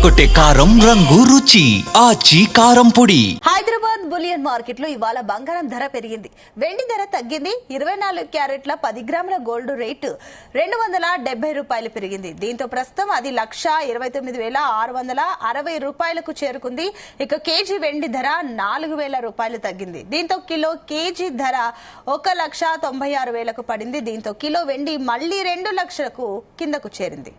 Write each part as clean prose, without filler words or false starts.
అదరగొట్టే కారం రంగు రుచి ఆచి కారం పొడి. హైదరాబాద్ బులియన్ మార్కెట్ లో ఇవాళ బంగారం ధర పెరిగింది. వెండి ధర తగ్గింది. 24 క్యారెట్ల 10 గ్రాముల గోల్డ్ రేటు 270 రూపాయలు పెరిగింది. దీంతో ప్రస్తుతం అది 1,29,660 రూపాయలకు చేరుకుంది. ఇక కేజీ వెండి ధర 4,000 రూపాయలు తగ్గింది. దీంతో కేజీ ధర 1,96,000కు పడింది. దీంతో కిలో వెండి మళ్లీ 2 లక్షలకు కిందకు చేరింది.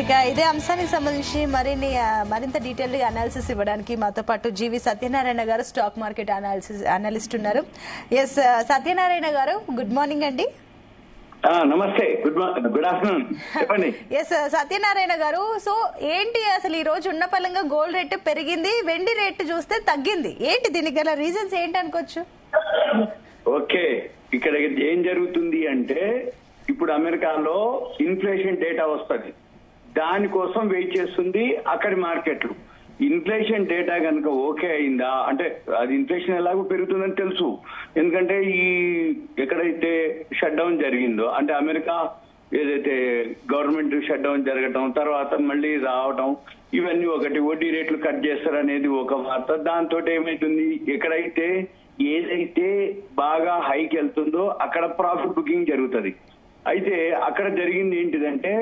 ఇక ఇదే అంశానికి సంబంధించి మరింత డీటెయిల్ గా అనాలిసిస్ ఇవ్వడానికి మాతో పాటు జీవి సత్యనారాయణ గారు స్టాక్ మార్కెట్ అనలిస్ట్ ఉన్నారు. ఎస్ సత్యనారాయణ గారు, గుడ్ మార్నింగ్ అండి. నమస్తే, గుడ్ ఆఫ్టర్నూన్. చెప్పండి. ఎస్ సత్యనారాయణ గారు, సో ఏంటి అసలు ఈ రోజు ఉన్న పలంగా గోల్డ్ రేట్ పెరిగింది, వెండి రేట్ చూస్తే తగ్గింది, ఏంటి దీనికి గల రీజన్స్ ఏంటి అనుకోవచ్చు? ఓకే, ఇక్కడ ఏం జరుగుతుంది అంటే ఇప్పుడు అమెరికాలో ఇన్ఫ్లేషన్ డేటా వస్తుంది, దానికోసం వెయిట్ చేస్తుంది అక్కడి మార్కెట్లు. ఇన్ఫ్లేషన్ డేటా కనుక ఓకే అయిందా అంటే అది ఇన్ఫ్లేషన్ ఎలాగో పెరుగుతుందని తెలుసు. ఎందుకంటే ఈ ఎక్కడైతే షట్ డౌన్ జరిగిందో అంటే అమెరికా ఏదైతే గవర్నమెంట్ షట్ డౌన్ జరగటం తర్వాత మళ్ళీ రావటం ఇవన్నీ ఒకటి, వడ్డీ రేట్లు కట్ చేస్తారనేది ఒక వార్త. దాంతో ఏమైతుంది, ఎక్కడైతే ఏదైతే బాగా హైకి వెళ్తుందో అక్కడ ప్రాఫిట్ బుకింగ్ జరుగుతుంది. అయితే అక్కడ జరిగింది ఏంటిదంటే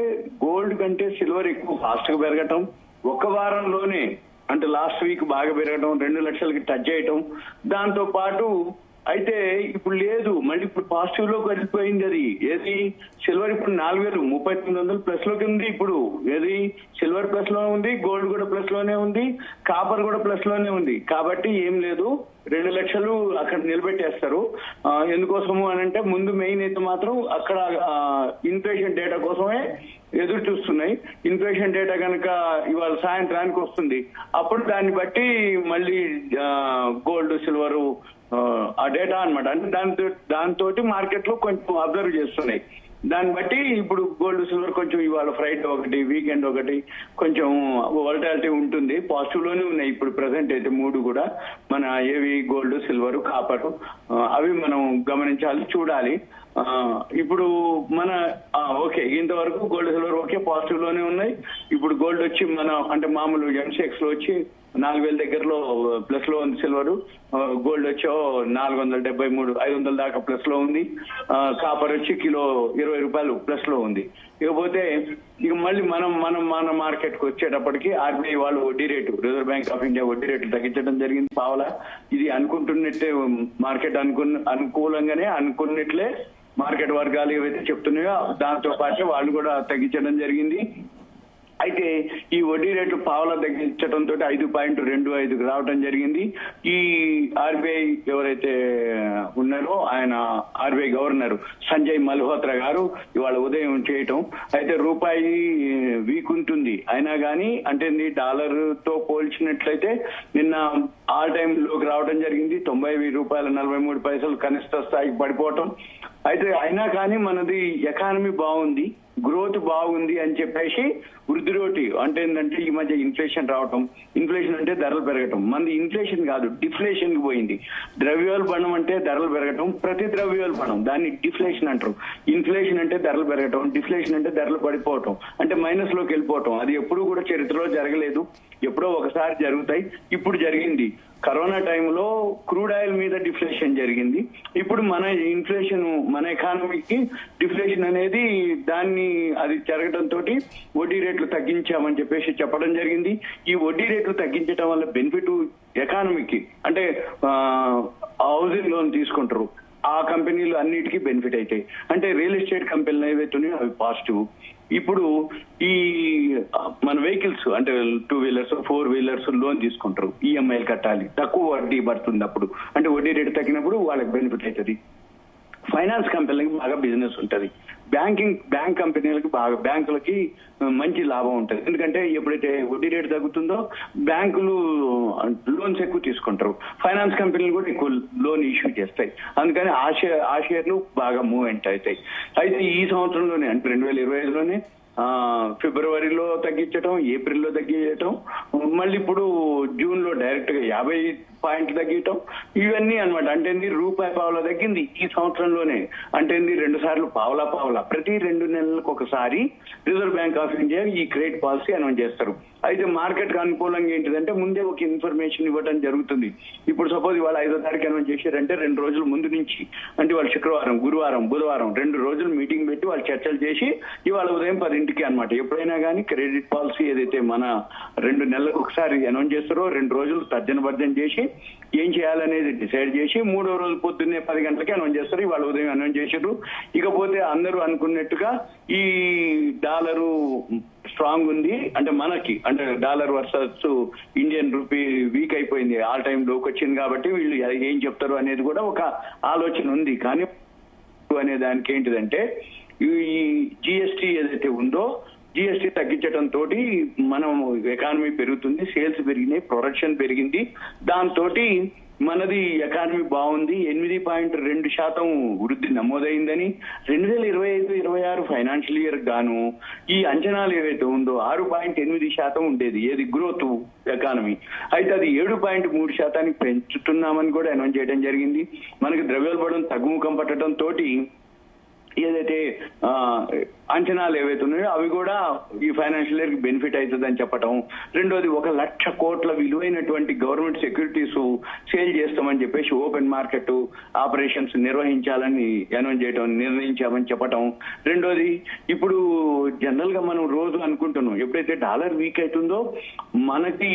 గోల్డ్ కంటే సిల్వర్ ఎక్కువ ఫాస్ట్ గా పెరగటం, ఒక వారంలోనే అంటే లాస్ట్ వీక్ బాగా పెరగటం, 2 లక్షలకి టచ్ చేయటం. దాంతో పాటు అయితే ఇప్పుడు లేదు, మళ్ళీ ఇప్పుడు పాజిటివ్ లోకి వెళ్ళిపోయింది. అది ఏది సిల్వర్ ఇప్పుడు 4,000 ప్లస్ లోకి ఉంది. ఇప్పుడు ఏది సిల్వర్ ప్లస్ లో ఉంది, గోల్డ్ కూడా ప్లస్ లోనే ఉంది, కాపర్ కూడా ప్లస్ లోనే ఉంది. కాబట్టి ఏం లేదు, 2 లక్షలు అక్కడ నిలబెట్టేస్తారు. ఎందుకోసము అని అంటే ముందు మెయిన్ అయితే మాత్రం అక్కడ ఇన్ఫ్లేషన్ డేటా కోసమే ఎదురు చూస్తున్నాయి. ఇన్ఫ్లేషన్ డేటా కనుక ఇవాళ సాయంత్రానికి వస్తుంది, అప్పుడు దాన్ని బట్టి మళ్ళీ గోల్డ్ సిల్వరు ఆ డేటా అనమాట అంటే దాంతో మార్కెట్ లో కొంచెం అబ్జర్వ్ చేస్తున్నాయి. దాన్ని బట్టి ఇప్పుడు గోల్డ్ సిల్వర్ కొంచెం ఇవాళ ఫ్రైడే ఒకటి, వీకెండ్ ఒకటి కొంచెం వాలటాలిటీ ఉంటుంది. పాజిటివ్ లోనే ఉన్నాయి ఇప్పుడు ప్రెసెంట్ అయితే 3 కూడా మన ఏవి గోల్డ్, సిల్వర్, కాపర్ అవి మనం గమనించాలి, చూడాలి. ఇప్పుడు మన ఓకే ఇంతవరకు గోల్డ్ సిల్వర్ ఓకే పాజిటివ్ లోనే ఉన్నాయి. ఇప్పుడు గోల్డ్ వచ్చి మన అంటే మామూలు ఎంసెక్స్ లో వచ్చి 4,000 దగ్గరలో ప్లస్ లో ఉంది సిల్వర్, గోల్డ్ వచ్చో 473, 500 దాకా ప్లస్ లో ఉంది. కాపర్ వచ్చి కిలో 20 రూపాయలు ప్లస్ లో ఉంది. ఇకపోతే ఇక మళ్ళీ మన మార్కెట్ కు వచ్చేటప్పటికి ఆర్బీఐ వాళ్ళు వడ్డీ rate, reserve bank of India వడ్డీ రేట్లు తగ్గించడం జరిగింది పావలా. ఇది అనుకుంటున్నట్టే మార్కెట్ అనుకూలంగానే అనుకున్నట్లే మార్కెట్ వర్గాలు ఏవైతే చెప్తున్నాయో దాంతో పాటు వాళ్ళు కూడా తగ్గించడం జరిగింది. అయితే ఈ వడ్డీ రేట్లు పావలా తగ్గించడంతో 5.25కు రావడం జరిగింది. ఈ ఆర్బీఐ ఎవరైతే ఉన్నారో ఆయన ఆర్బీఐ గవర్నర్ సంజయ్ మల్హోత్రా గారు ఇవాళ ఉదయం చేయటం. అయితే రూపాయి వీక్ ఉంటుంది అయినా కానీ అంటే డాలర్ తో పోల్చినట్లయితే నిన్న ఆల్ టైమ్ లోకి రావడం జరిగింది. 90 రూపాయల 43 పైసలు కనిష్ట స్థాయికి పడిపోవటం. అయితే అయినా కానీ మనది ఎకానమీ బాగుంది, గ్రోత్ బాగుంది అని చెప్పేసి వృద్ధి రోటి అంటే ఏంటంటే ఈ మధ్య ఇన్ఫ్లేషన్ రావటం, ఇన్ఫ్లేషన్ అంటే ధరలు పెరగటం, మనది ఇన్ఫ్లేషన్ కాదు డిఫ్లేషన్ కి పోయింది. ద్రవ్యోల్బణం అంటే ధరలు పెరగటం, ప్రతి ద్రవ్యోల్బణం దాన్ని డిఫ్లేషన్ అంటారు. ఇన్ఫ్లేషన్ అంటే ధరలు పెరగటం, డిఫ్లేషన్ అంటే ధరలు పడిపోవటం అంటే మైనస్ లోకి వెళ్ళిపోవటం. అది ఎప్పుడు కూడా చరిత్రలో జరగలేదు, ఎప్పుడో ఒకసారి జరుగుతాయి. ఇప్పుడు జరిగింది. కరోనా టైంలో క్రూడ్ ఆయిల్ మీద డిఫ్లేషన్ జరిగింది. ఇప్పుడు మన ఇన్ఫ్లేషన్ మన ఎకానమీకి డిఫ్లేషన్ అనేది దాన్ని అది జరగడంతో వడ్డీ రేట్లు తగ్గించామని చెప్పేసి చెప్పడం జరిగింది. ఈ వడ్డీ రేట్లు తగ్గించడం వల్ల బెనిఫిట్ ఎకానమీకి అంటే హౌసింగ్ లోన్ తీసుకుంటారు ఆ కంపెనీలు అన్నిటికీ బెనిఫిట్ అవుతాయి. అంటే రియల్ ఎస్టేట్ కంపెనీలు ఏవైతే ఉన్నాయో అవి పాజిటివ్. ఇప్పుడు ఈ మన వెహికల్స్ అంటే 2 వీలర్స్ 4 వీలర్స్ లోన్ తీసుకుంటారు, ఈఎంఐలు కట్టాలి, తక్కువ వడ్డీ పడుతుంది. అప్పుడు అంటే వడ్డీ రేటు తగ్గినప్పుడు వాళ్ళకి బెనిఫిట్ అవుతుంది. ఫైనాన్స్ కంపెనీలకి బాగా బిజినెస్ ఉంటది. బ్యాంక్ కంపెనీలకి బాగా, బ్యాంకులకి మంచి లాభం ఉంటుంది. ఎందుకంటే ఎప్పుడైతే వడ్డీ రేటు తగ్గుతుందో బ్యాంకులు లోన్స్ ఎక్కువ తీసుకుంటారు, ఫైనాన్స్ కంపెనీలు కూడా ఎక్కువ లోన్ ఇష్యూ చేస్తాయి. అందుకని ఆ షేర్లు బాగా మూవ్మెంట్ అవుతాయి. అయితే ఈ సంవత్సరంలోనే అంటే 2025లోనే ఫిబ్రవరిలో తగ్గించడం, ఏప్రిల్లో తగ్గించడం, మళ్ళీ ఇప్పుడు జూన్ లో డైరెక్ట్ గా 50 పాయింట్లు తగ్గించడం, ఇవన్నీ అనమాట. అంటే రూపాయి పావలా తగ్గింది ఈ సంవత్సరంలోనే. అంటే 2 సార్లు పావలా ప్రతి 2 నెలలకు ఒకసారి రిజర్వ్ బ్యాంక్ ఆఫ్ ఇండియా ఈ క్రెడిట్ పాలసీ అనౌన్స్ చేస్తారు. అయితే మార్కెట్ కి అనుకూలంగా ఏంటిదంటే ముందే ఒక ఇన్ఫర్మేషన్ ఇవ్వడం జరుగుతుంది. ఇప్పుడు సపోజ్ ఇవాళ 5వ తారీఖు అనౌన్స్ చేశారంటే 2 రోజుల ముందు నుంచి, అంటే వాళ్ళు శుక్రవారం, గురువారం, బుధవారం 2 రోజులు మీటింగ్ పెట్టి వాళ్ళు చర్చలు చేసి ఇవాళ ఉదయం 10ంటికి అనమాట. ఎప్పుడైనా కానీ క్రెడిట్ పాలసీ ఏదైతే మన 2 నెలలకు ఒకసారి అనౌన్స్ చేస్తారో 2 రోజులు తర్జన భర్జన చేసి ఏం చేయాలనేది డిసైడ్ చేసి 3వ రోజు పొద్దున్నే 10 గంటలకి అనౌన్స్ చేస్తారు. ఇవాళ ఉదయం అనౌన్స్ చేశారు. ఇకపోతే అందరూ అనుకున్నట్టుగా ఈ డాలరు స్ట్రాంగ్ ఉంది, అంటే మనకి అంటే dollar versus Indian rupee week అయిపోయింది, ఆల్ టైమ్ లోకి వచ్చింది. కాబట్టి వీళ్ళు ఏం చెప్తారు అనేది కూడా ఒక ఆలోచన ఉంది. కానీ అనే దానికి ఏంటిదంటే ఈ జిఎస్టీ ఏదైతే ఉందో జిఎస్టీ తగ్గించడం తోటి మనం ఎకానమీ పెరుగుతుంది, సేల్స్ పెరిగినాయి, ప్రొడక్షన్ పెరిగింది. దాంతో మనది ఎకానమీ బాగుంది. 8.2% వృద్ధి నమోదైందని 2025-26 ఫైనాన్షియల్ ఇయర్ గాను ఈ అంచనాలు ఏవైతే ఉందో 6.8% ఉండేది, ఏది గ్రోత్ ఎకానమీ. అయితే అది 7.3% పెంచుతున్నామని కూడా అనౌన్స్ చేయడం జరిగింది. మనకి ద్రవ్యోల్బణం తగ్గుముఖం పట్టడం తోటి ఏదైతే అంచనాలు ఏవైతే ఉన్నాయో అవి కూడా ఈ ఫైనాన్షియల్ ఇయర్ కి బెనిఫిట్ అవుతుందని చెప్పడం. రెండోది 1,00,000 కోట్ల విలువైనటువంటి గవర్నమెంట్ సెక్యూరిటీస్ సేల్ చేస్తామని చెప్పేసి ఓపెన్ మార్కెట్ ఆపరేషన్స్ నిర్వహించాలని అనౌన్స్ చేయడం, నిర్ణయించామని చెప్పడం. రెండోది ఇప్పుడు జనరల్ గా మనం రోజు అనుకుంటున్నాం ఎప్పుడైతే డాలర్ వీక్ అవుతుందో మనకి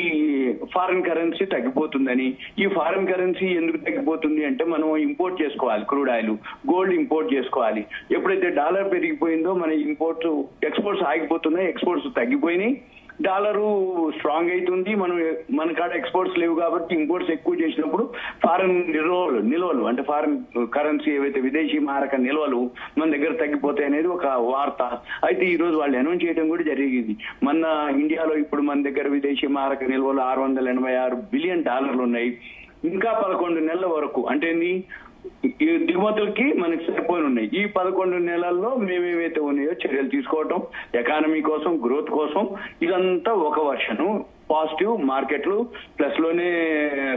ఫారిన్ కరెన్సీ తగ్గిపోతుందని. ఈ ఫారిన్ కరెన్సీ ఎందుకు తగ్గిపోతుంది అంటే మనం ఇంపోర్ట్ చేసుకోవాలి, క్రూడ్ ఆయిల్, గోల్డ్ ఇంపోర్ట్ చేసుకోవాలి. ఎప్పుడైతే డాలర్ పెరిగిపోయిందో మన ఇంపోర్ట్స్, ఎక్స్పోర్ట్స్ ఆగిపోతున్నాయి, ఎక్స్పోర్ట్స్ తగ్గిపోయినాయి, డాలరు స్ట్రాంగ్ అవుతుంది. మన కాడ ఎక్స్పోర్ట్స్ లేవు కాబట్టి ఇంపోర్ట్స్ ఎక్కువ చేసినప్పుడు ఫారెన్ నిల్వలు అంటే ఫారెన్ కరెన్సీ ఏవైతే విదేశీ మారక నిల్వలు మన దగ్గర తగ్గిపోతాయి అనేది ఒక వార్త. అయితే ఈ రోజు వాళ్ళు అనౌన్స్ చేయడం కూడా జరిగింది. మన ఇండియాలో ఇప్పుడు మన దగ్గర విదేశీ మారక నిల్వలు $686 బిలియన్ ఉన్నాయి. ఇంకా 11 నెలల వరకు అంటే ఈ దిగుమతులకి మనకి సరిపోయి ఉన్నాయి. ఈ 11 నెలల్లో మేమేవైతే ఉన్నాయో చర్యలు తీసుకోవటం ఎకానమీ కోసం, గ్రోత్ కోసం, ఇదంతా ఒక వర్షను. పాజిటివ్ మార్కెట్లు ప్లస్ లోనే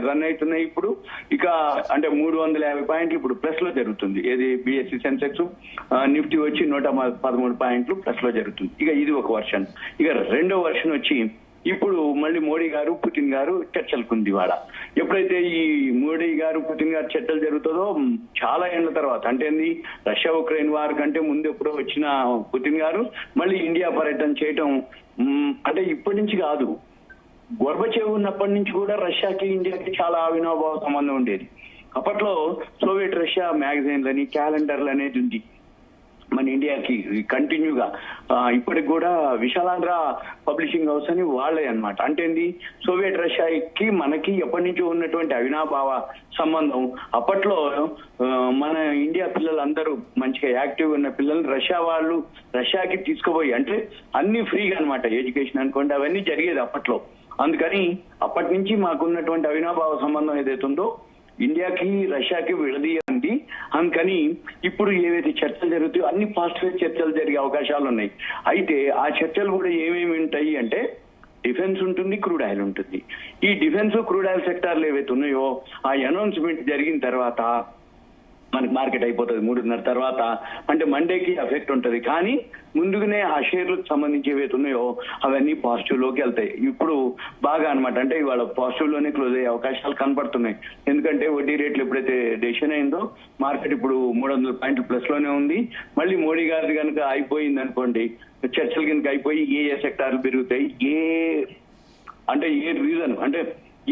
రన్ అవుతున్నాయి. ఇప్పుడు ఇక అంటే 350 పాయింట్లు ఇప్పుడు ప్లస్ లో జరుగుతుంది. ఏది బిఎస్సి సెన్సెక్స్, నిఫ్టీ వచ్చి 113 పాయింట్లు ప్లస్ లో జరుగుతుంది. ఇక ఇది ఒక వర్షన్. ఇక రెండో వర్షన్ వచ్చి ఇప్పుడు మళ్ళీ మోడీ గారు, పుతిన్ గారు చర్చలకు ఉంది వాడ. ఎప్పుడైతే ఈ మోడీ గారు, పుతిన్ గారు చర్చలు జరుగుతుందో చాలా ఏళ్ల తర్వాత, అంటే రష్యా ఉక్రెయిన్ వార్ కంటే ముందు ఎప్పుడో వచ్చిన పుతిన్ గారు మళ్ళీ ఇండియా పర్యటన చేయటం, అంటే ఇప్పటి నుంచి కాదు, గోర్బచేవ్ ఉన్నప్పటి నుంచి కూడా రష్యాకి ఇండియాకి చాలా అవినాభావ సంబంధం ఉండేది. అప్పట్లో సోవియట్ రష్యా మ్యాగజైన్లని, క్యాలెండర్లు అనేది ఉంది మన ఇండియాకి కంటిన్యూగా. ఇప్పటికి కూడా విశాలాంధ్ర పబ్లిషింగ్ హౌస్ అని వాళ్ళే అనమాట. అంటే సోవియట్ రష్యాకి మనకి ఎప్పటి నుంచో ఉన్నటువంటి అవినాభావ సంబంధం. అప్పట్లో మన ఇండియా పిల్లలందరూ మంచిగా యాక్టివ్ ఉన్న పిల్లల్ని రష్యాకి తీసుకుపోయి, అంటే అన్ని ఫ్రీగా అనమాట, ఎడ్యుకేషన్ అనుకోండి అవన్నీ జరిగేది అప్పట్లో. అందుకని అప్పటి నుంచి మాకున్నటువంటి అవినాభావ సంబంధం ఏదైతే ఉందో ఇండియాకి రష్యాకి విడదీయండి. అందుకని ఇప్పుడు ఏవైతే చర్చలు జరుగుతాయో అన్ని పాజిటివ్ చర్చలు జరిగే అవకాశాలు ఉన్నాయి. అయితే ఆ చర్చలు కూడా ఏమేమి ఉంటాయి అంటే డిఫెన్స్ ఉంటుంది, క్రూడ్ ఆయిల్ ఉంటుంది. ఈ డిఫెన్స్, క్రూడ్ ఆయిల్ సెక్టార్లు ఏవైతే ఉన్నాయో ఆ అనౌన్స్మెంట్ జరిగిన తర్వాత మనకి మార్కెట్ అయిపోతుంది 3:30 తర్వాత, అంటే మండేకి ఎఫెక్ట్ ఉంటుంది. కానీ ముందుగానే ఆ షేర్లకు సంబంధించి ఏవైతే ఉన్నాయో అవన్నీ పాజిటివ్ లోకి వెళ్తాయి. ఇప్పుడు బాగా అనమాట, అంటే ఇవాళ పాజిటివ్ లోనే క్లోజ్ అయ్యే అవకాశాలు కనపడుతున్నాయి. ఎందుకంటే వడ్డీ రేట్లు ఎప్పుడైతే డెసిషన్ అయిందో మార్కెట్ ఇప్పుడు 300 పాయింట్లు ప్లస్ లోనే ఉంది. మళ్ళీ మోడీ గారిది కనుక అయిపోయింది అనుకోండి, చర్చలు కనుక అయిపోయి ఏ సెక్టార్లు పెరుగుతాయి, అంటే ఏ రీజన్, అంటే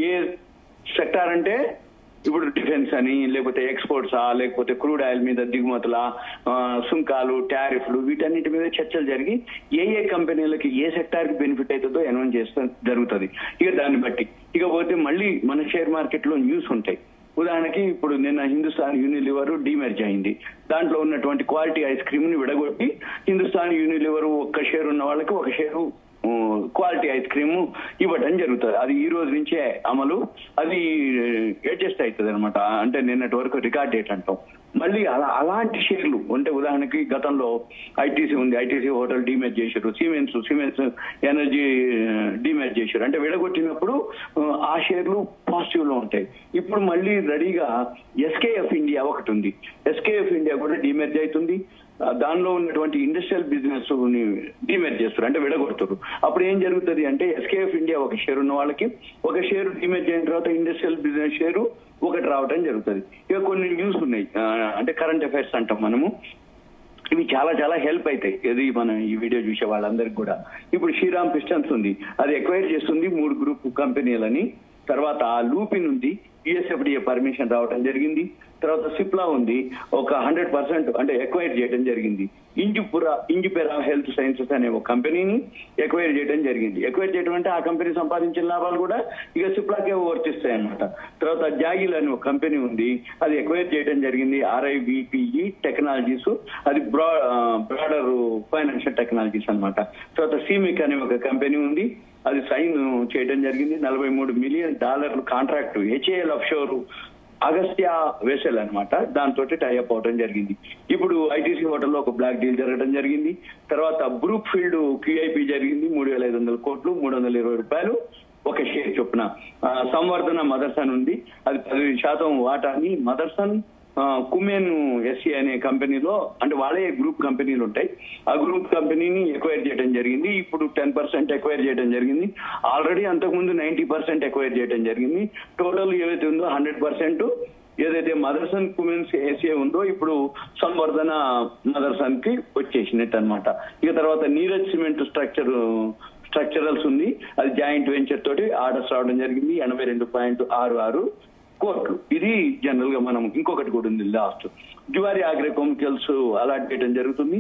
ఏ సెక్టార్ అంటే ఇప్పుడు డిఫెన్స్ అని, లేకపోతే ఎక్స్పోర్ట్సా, లేకపోతే క్రూడ్ ఆయిల్ మీద దిగుమతుల సుంకాలు, టారిఫ్లు, వీటన్నిటి మీద చర్చలు జరిగి ఏ కంపెనీలకి ఏ సెక్టార్ కి బెనిఫిట్ అవుతుందో అనౌన్స్ చేస్తే జరుగుతుంది. ఇక దాన్ని బట్టి ఇకపోతే మళ్ళీ మన షేర్ మార్కెట్ లో న్యూస్ ఉంటాయి. ఉదాహరణకి ఇప్పుడు నిన్న హిందుస్థాన్ యూనిలివర్ డీమెర్జ్ అయింది. దాంట్లో ఉన్నటువంటి క్వాలిటీ ఐస్ క్రీమ్ ని విడగొట్టి హిందుస్థాన్ యూనిలివర్ ఒక్క షేర్ ఉన్న వాళ్ళకి ఒక షేరు క్వాలిటీ ఐస్ క్రీమ్ ఇవ్వడం జరుగుతుంది. అది ఈ రోజు నుంచే అమలు. అది అడ్జస్ట్ అవుతుంది అనమాట. అంటే నిన్నటి వరకు రికార్డ్ డేట్ అంటాం. మళ్ళీ అలాంటి షేర్లు అంటే ఉదాహరణకి గతంలో ఐటీసీ ఉంది, ఐటీసీ హోటల్ డీమెర్జ్ చేశారు, సిమెన్స్ ఎనర్జీ డీమెర్జ్ చేశారు. అంటే విడగొట్టినప్పుడు ఆ షేర్లు పాజిటివ్ లో ఉంటాయి. ఇప్పుడు మళ్ళీ రెడీగా ఎస్కేఎఫ్ ఇండియా ఒకటి ఉంది. ఎస్కేఎఫ్ ఇండియా కూడా డీమెర్జ్ అవుతుంది. దానిలో ఉన్నటువంటి ఇండస్ట్రియల్ బిజినెస్ ని డిమెర్జ్ చేస్తారు, అంటే విడగొడతారు. అప్పుడు ఏం జరుగుతుంది అంటే ఎస్కేఎఫ్ ఇండియా ఒక షేర్ ఉన్న వాళ్ళకి ఒక షేరు డిమెర్జ్ అయిన తర్వాత ఇండస్ట్రియల్ బిజినెస్ షేరు ఒకటి రావటం జరుగుతుంది. ఇక కొన్ని న్యూస్ ఉన్నాయి, అంటే కరెంట్ అఫైర్స్ అంటాం మనము. ఇవి చాలా చాలా హెల్ప్ అవుతాయి ఇది మనం ఈ వీడియో చూసే వాళ్ళందరికీ కూడా. ఇప్పుడు శ్రీరామ్ పిస్టన్స్ ఉంది, అది ఎక్వైర్ చేస్తుంది 3 గ్రూప్ కంపెనీలని. తర్వాత లూపిన్ ఉంది, యుఎస్ఎఫ్డిఏ పర్మిషన్ రావడం జరిగింది. తర్వాత సిప్లా ఉంది, ఒక 100% అంటే ఎక్వైర్ చేయడం జరిగింది. ఇంజుపెరా హెల్త్ సైన్సెస్ అనే ఒక కంపెనీని ఎక్వైర్ చేయడం జరిగింది. ఎక్వైర్ చేయడం అంటే ఆ కంపెనీ సంపాదించిన లాభాలు కూడా ఇక సిప్లాకే వర్తిస్తాయి అన్నమాట. తర్వాత జాగిల్ అనే ఒక కంపెనీ ఉంది, అది ఎక్వైర్ చేయడం జరిగింది. RIVPE టెక్నాలజీస్, అది బ్రాడర్ ఫైనాన్షియల్ టెక్నాలజీస్ అన్నమాట. తర్వాత సీమిక్ అనే ఒక కంపెనీ ఉంది, అది సైన్ చేయడం జరిగింది. $43 million contract HAL offshore Agastya vessel అనమాట, దాంతో టైఅప్ అవడం జరిగింది. ఇప్పుడు ఐటీసీ హోటల్లో ఒక బ్లాక్ డీల్ జరగడం జరిగింది. తర్వాత బ్రూక్ ఫీల్డ్ QIP జరిగింది, 3,500 కోట్లు, $320 ఒక షేర్ చొప్పున. సంవర్ధన మదర్సన్ ఉంది, అది 10% వాటాని మదర్సన్ కుమెన్ SC అనే కంపెనీలో, అంటే వాళ్ళే గ్రూప్ కంపెనీలు ఉంటాయి, ఆ గ్రూప్ కంపెనీని ఎక్వైర్ చేయడం జరిగింది. ఇప్పుడు 10% ఎక్వైర్ చేయడం జరిగింది. ఆల్రెడీ అంతకుముందు 90% ఎక్వైర్ చేయడం జరిగింది. టోటల్ ఏదైతే ఉందో 100% ఏదైతే మదర్సన్ కుమెన్స్ SC ఉందో ఇప్పుడు సంవర్ధన మదర్సన్ కి వచ్చేసినట్టు అనమాట. ఇక తర్వాత నీరజ్ సిమెంట్ స్ట్రక్చరల్స్ ఉంది, అది జాయింట్ వెంచర్ తోటి ఆర్డర్స్ రావడం జరిగింది, 82.66 కోట్లు. ఇది జనరల్ గా మనం ఇంకొకటి కూడా ఉంది last. Zuari agro chemicals allot చేయడం జరుగుతుంది,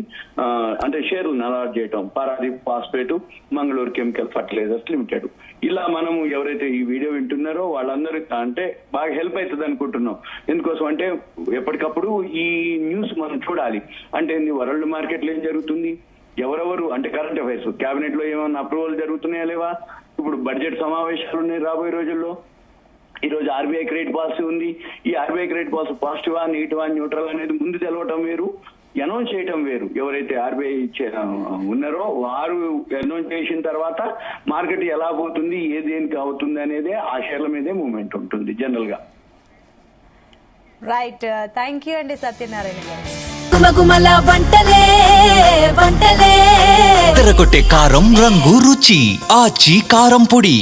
అంటే షేర్లను అలాట్ చేయటం. Paradeep phosphate, Mangaluru chemical fertilizers limited. ఇలా మనము ఎవరైతే ఈ వీడియో వింటున్నారో వాళ్ళందరూ అంటే బాగా హెల్ప్ అవుతుంది అనుకుంటున్నాం. ఎందుకోసం అంటే ఎప్పటికప్పుడు ఈ న్యూస్ మనం చూడాలి. అంటే వరల్డ్ మార్కెట్లో ఏం జరుగుతుంది, ఎవరెవరు అంటే కరెంట్ అఫైర్స్, కేబినెట్ లో ఏమైనా అప్రూవల్ జరుగుతున్నాయా లేవా, ఇప్పుడు బడ్జెట్ సమావేశాలు ఉన్నాయి రాబోయే రోజుల్లో. ఈ రోజు RBI క్రెడిట్ పాలసీ ఉంది. ఈ RBI క్రెడిట్ పాలసీ పాజిటివా, నెగిటివా, న్యూట్రల్ అనేది ముందు తెలవటం వేరు, అనౌన్స్ చేయటం వేరు. ఎవరైతే RBI ఉన్నారో వారు అనౌన్స్ చేసిన తర్వాత మార్కెట్ ఎలా పోతుంది, ఏ దేనికి అవుతుంది అనేదే ఆ షేర్ల మీదే మూవ్మెంట్ ఉంటుంది జనరల్ గా. రైట్, థ్యాంక్ యూ అండి సత్యనారాయణ గారు. తెరకొట్టే కారం రంగు రుచి ఆచి కారం పొడి.